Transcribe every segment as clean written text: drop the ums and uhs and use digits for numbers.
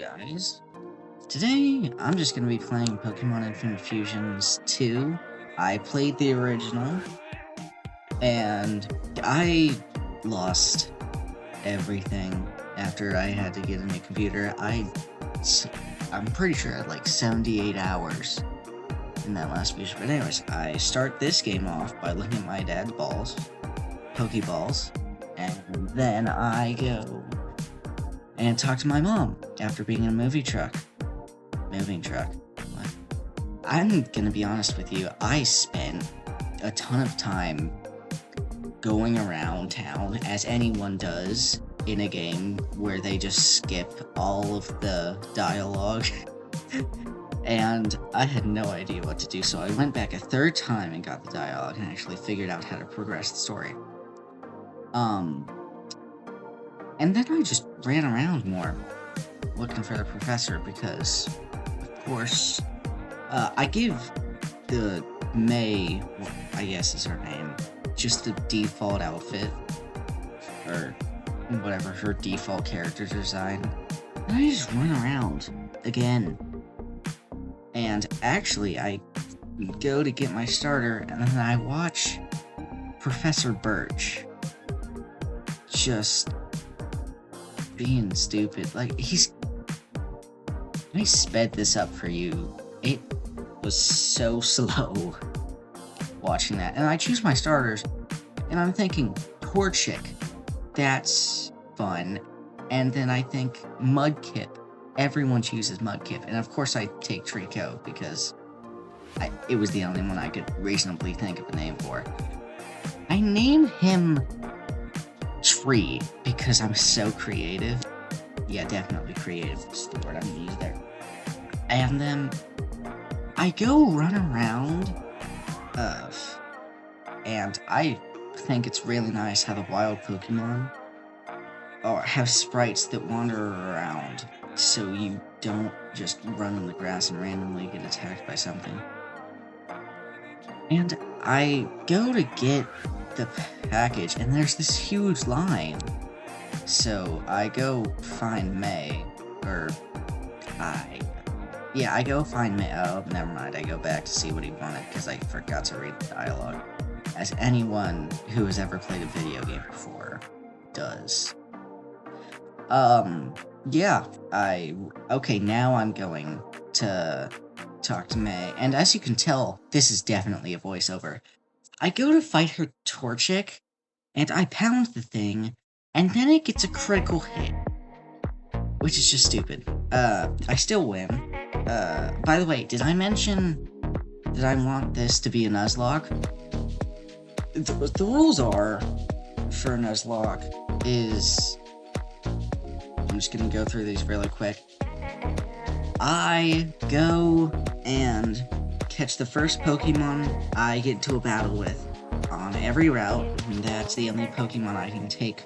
guys. Today, I'm just going to be playing Pokemon Infinite Fusions 2. I played the original, and I lost everything after I had to get a new computer. I'm pretty sure I had like 78 hours in that last fusion. But anyways, I start this game off by looking at my dad's balls, Pokeballs, and then I go and talk to my mom after being in a moving truck. What? I'm gonna be honest with you, I spent a ton of time going around town, as anyone does in a game where they just skip all of the dialogue. And I had no idea what to do, so I went back a third time and got the dialogue and actually figured out how to progress the story. And then I just ran around more, looking for the professor, because, of course, I give the May, I guess is her name, just the default outfit, or whatever, her default character design, and I just run around again. And actually, I go to get my starter, and then I watch Professor Birch just being stupid. Like, I sped this up for you. It was so slow watching that. And I choose my starters, and I'm thinking, Torchic, that's fun. And then I think Mudkip. Everyone chooses Mudkip. And of course I take Trico, because it was the only one I could reasonably think of a name for. I name him Tree, because I'm so creative. Yeah, definitely creative is the word I'm gonna use there. And then I go run around, and I think it's really nice how the wild Pokemon have sprites that wander around, so you don't just run on the grass and randomly get attacked by something. And I go to get the package, and there's this huge line. So I go find May, I go find May. Oh, never mind. I go back to see what he wanted, because I forgot to read the dialogue, as anyone who has ever played a video game before does. Okay, now I'm going to talk to May, and as you can tell, this is definitely a voiceover. I go to fight her Torchic, and I pound the thing, and then it gets a critical hit, which is just stupid. I still win. By the way, did I mention that I want this to be a nuzlock? The rules are, for a nuzlock, is... I'm just gonna go through these really quick. I go and catch the first Pokemon I get into a battle with on every route, and that's the only Pokemon I can take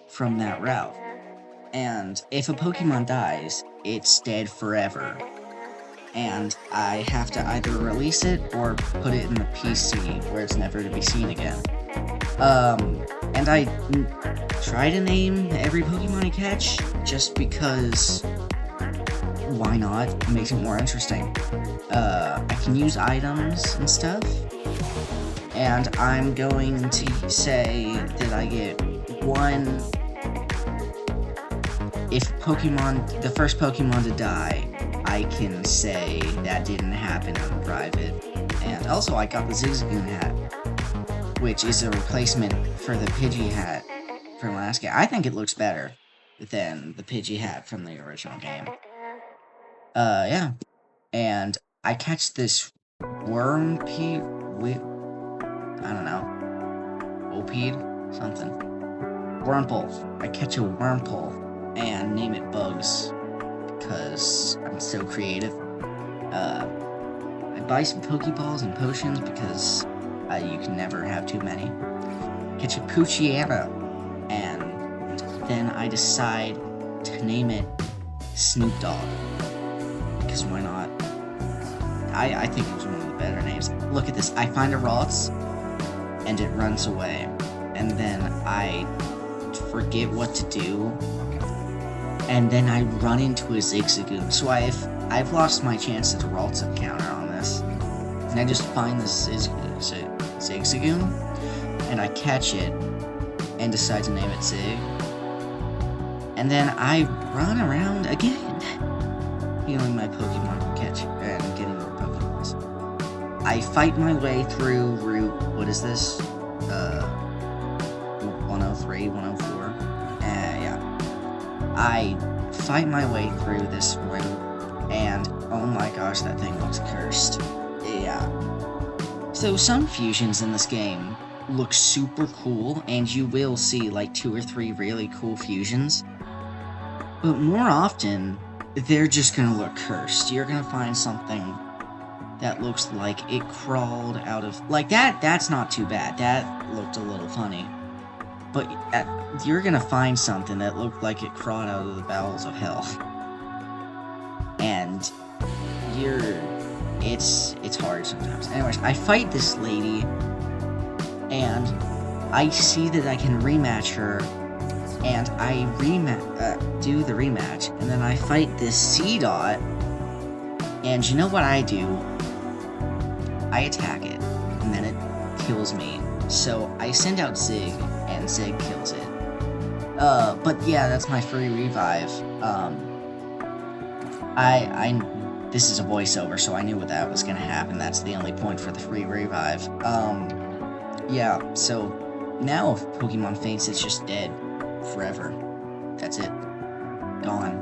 from that route. And if a Pokemon dies, it's dead forever. And I have to either release it or put it in the PC where it's never to be seen again. And I try to name every Pokemon I catch, just because, why not? It makes it more interesting. I can use items and stuff, and I'm going to say that I get one. If the first Pokemon to die, I can say that didn't happen on private. And also, I got the Zigzagoon hat, which is a replacement for the Pidgey hat from last game. I think it looks better than the Pidgey hat from the original game. Yeah. And I catch this Wormpede, I don't know, Opede? Something. Wurmple. I catch a Wurmple and name it Bugs, because I'm so creative. I buy some Pokeballs and potions, because you can never have too many. Catch a Poochyena, and then I decide to name it Snoop Dogg, because why not? I think it was one of the better names. Look at this. I find a Rotz, and it runs away, and then I forget what to do, and then I run into a Zigzagoon. So I've lost my chance at a Ralts encounter on this. And I just find this Zigzagoon, and I catch it, and decide to name it Zig. And then I run around again, healing my Pokemon to catch and getting more Pokemons. I fight my way through Route, what is this? 103, 104. Yeah. I fight my way through this route, and oh my gosh, that thing looks cursed. Yeah. So some fusions in this game look super cool, and you will see like 2 or 3 really cool fusions. But more often, they're just gonna look cursed. You're gonna find something that looks like it crawled out of... Like, that's not too bad. That looked a little funny. But you're gonna find something that looked like it crawled out of the bowels of hell. And it's hard sometimes. Anyways, I fight this lady, and I see that I can rematch her, and I do the rematch, and then I fight this C-Dot, and you know what I do? I attack it, and then it kills me. So I send out Zig, and Zig kills it. But yeah, that's my free revive. This is a voiceover, so I knew what that was gonna happen. That's the only point for the free revive. Yeah, so now if Pokemon faints, it's just dead. Forever. That's it. Gone.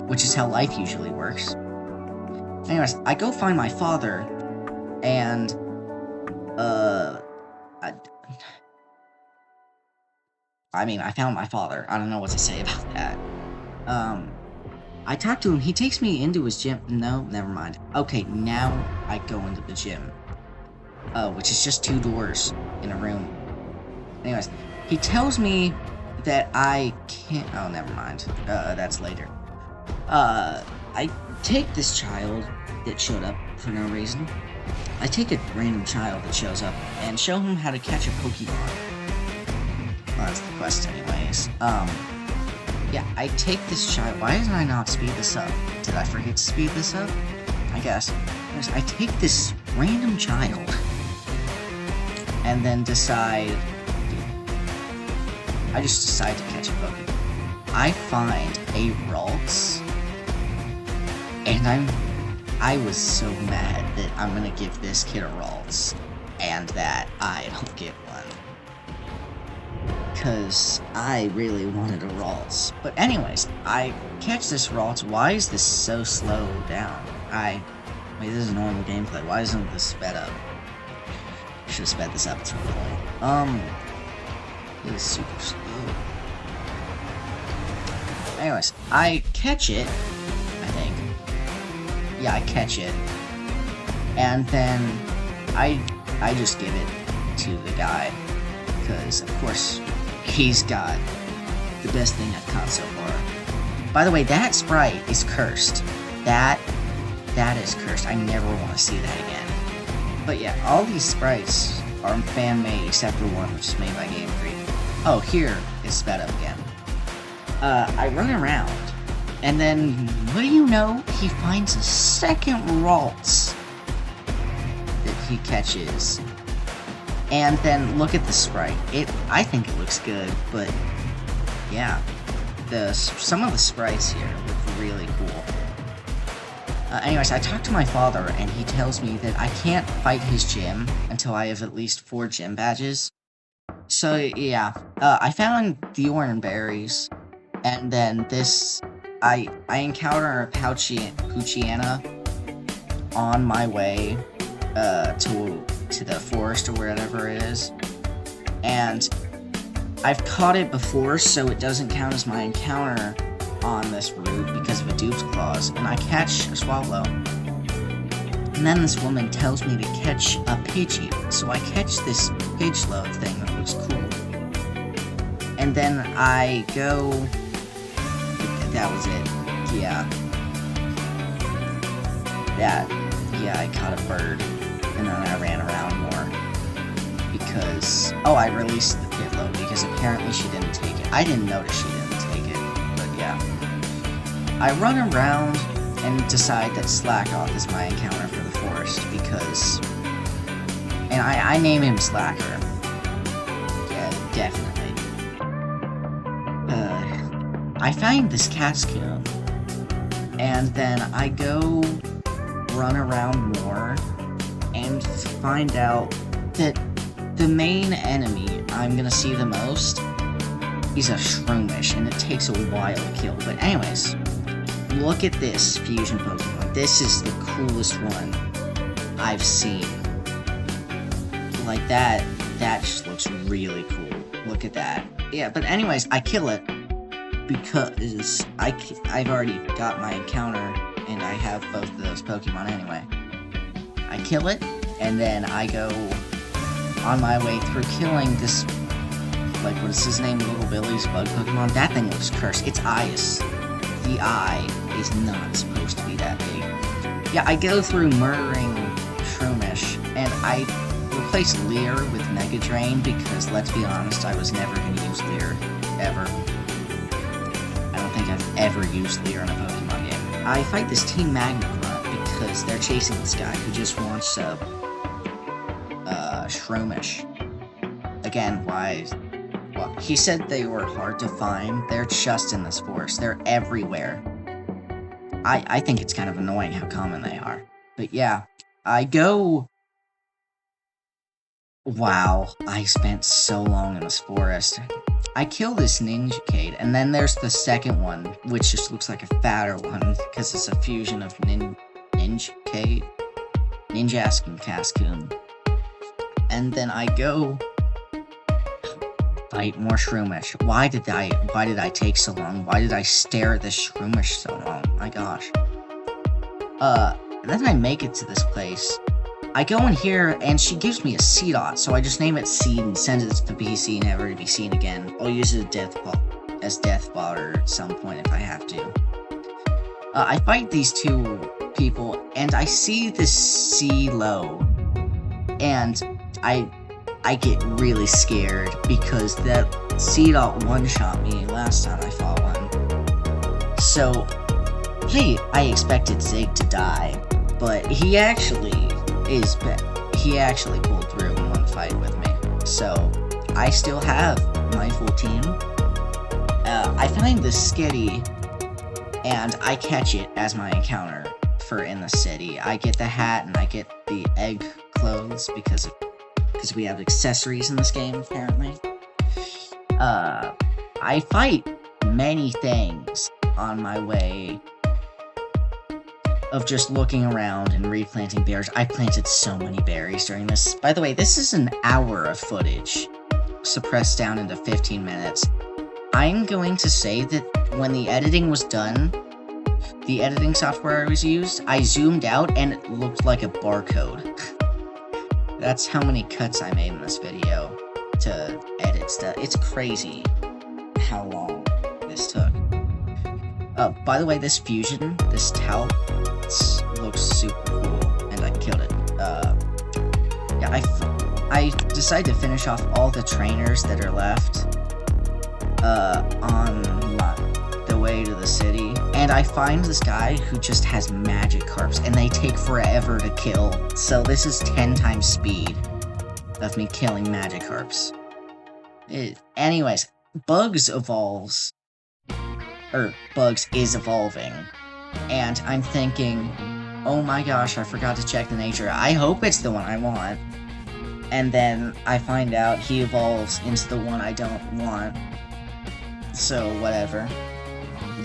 Which is how life usually works. Anyways, I go find my father, and, I found my father. I don't know what to say about that. I talk to him. He takes me into his gym. No, never mind. Okay, now I go into the gym. Which is just 2 doors in a room. Anyways, he tells me that I can't... Oh, never mind. That's later. I take this child that showed up for no reason. I take a random child that shows up and show him how to catch a Pokemon. Well, that's the quest anyways. Yeah, I take this child... Why did I not speed this up? Did I forget to speed this up? I guess. I take this random child and then decide... I just decide to catch a Pokemon. I find a Ralts, and I was so mad that I'm gonna give this kid a Ralts, and that I don't get one. Because I really wanted a Ralts. But anyways, I catch this Ralts. Why is this so slow down? Wait, this is normal gameplay. Why isn't this sped up? I should have sped this up at some point. It is super slow. Anyways, I catch it, I think. Yeah, I catch it. And then I just give it to the guy. Because, of course, he's got the best thing I've caught so far. By the way, that sprite is cursed. That is cursed. I never want to see that again. But yeah, all these sprites are fan-made except for one, which is made by Game Freak. Oh, here, it's sped up again. I run around, and then, what do you know? He finds a second Ralts that he catches. And then, look at the sprite. I think it looks good, but, yeah. Some of the sprites here look really cool. Anyways, I talked to my father, and he tells me that I can't fight his gym until I have at least 4 gym badges. So, yeah, I found the Oran Berries, and then this, I encounter a Poochyena on my way, to the forest or wherever it is, and I've caught it before, so it doesn't count as my encounter on this route because of a dupe's clause, and I catch a Swallow. And then this woman tells me to catch a Pidgey, so I catch this Pidgelow thing that looks cool. And then I go... That was it. Yeah. Yeah, I caught a bird, and then I ran around more. Because... Oh, I released the Pidgelow because apparently she didn't take it. I didn't notice she didn't take it. I run around and decide that Slackoth is my encounter for the forest because... And I name him Slacker. Yeah, definitely. I find this Cascoon, and then I go run around more and find out that the main enemy I'm gonna see the most is a Shroomish, and it takes a while to kill. But anyways, look at this fusion Pokemon. This is the coolest one I've seen. Like that just looks really cool. Look at that. Yeah, but anyways, I kill it because I've already got my encounter, and I have both of those Pokemon anyway. I kill it, and then I go on my way through killing this, like, what is his name? Little Billy's bug Pokemon? That thing looks cursed. Its eyes. The eye is not supposed to be that big. Yeah, I go through murdering Shroomish, and I replace Leer with Mega Drain because, let's be honest, I was never going to use Leer. Ever. I don't think I've ever used Leer in a Pokemon game. I fight this Team Magnemite because they're chasing this guy who just wants a Shroomish. Again, why? Well, he said they were hard to find. They're just in this forest. They're everywhere. I think it's kind of annoying how common they are. But yeah, I go... Wow, I spent so long in this forest. I kill this Ninjacade, and then there's the second one, which just looks like a fatter one, because it's a fusion of Ninjacade, Ninjask, and Cascoon. And then I go fight more Shroomish. Why did I take so long? Why did I stare at this Shroomish so long? My gosh. And then I make it to this place. I go in here, and she gives me a Seedot, so I just name it Seed and send it to the PC, never to be seen again. I'll use it as Death Fodder at some point if I have to. I fight these two people, and I see this C-Low, and I get really scared because that Seedot one-shot me last time I fought one. So, hey, I expected Zig to die, but he actually pulled through in one fight with me. So, I still have my full team. I find this Skitty, and I catch it as my encounter for in the city. I get the hat, and I get the egg clothes because we have accessories in this game, apparently. I fight many things on my way of just looking around and replanting berries. I planted so many berries during this. By the way, this is an hour of footage, suppressed down into 15 minutes. I'm going to say that when the editing was done, the editing software I was used, I zoomed out and it looked like a barcode. That's how many cuts I made in this video to edit stuff. It's crazy how long this took. By the way, this fusion, this Tout, looks super cool, and I killed it. Yeah, I decided to finish off all the trainers that are left on the way to the city, and I find this guy who just has Magikarps, and they take forever to kill, so this is 10 times speed of me killing Magikarps. Anyways, Bugs is evolving, and I'm thinking, oh my gosh, I forgot to check the nature. I hope it's the one I want. And then I find out he evolves into the one I don't want. So, whatever.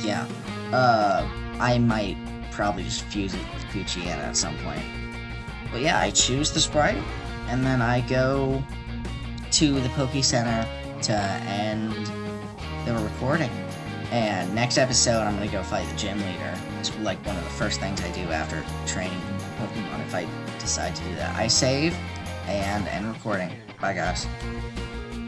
Yeah. I might probably just fuse it with Poochyena at some point. But yeah, I choose the sprite, and then I go to the Poke Center to end the recording. And next episode, I'm gonna go fight the gym leader. It's like one of the first things I do after training Pokemon, if I decide to do that. I save and end recording. Bye, guys.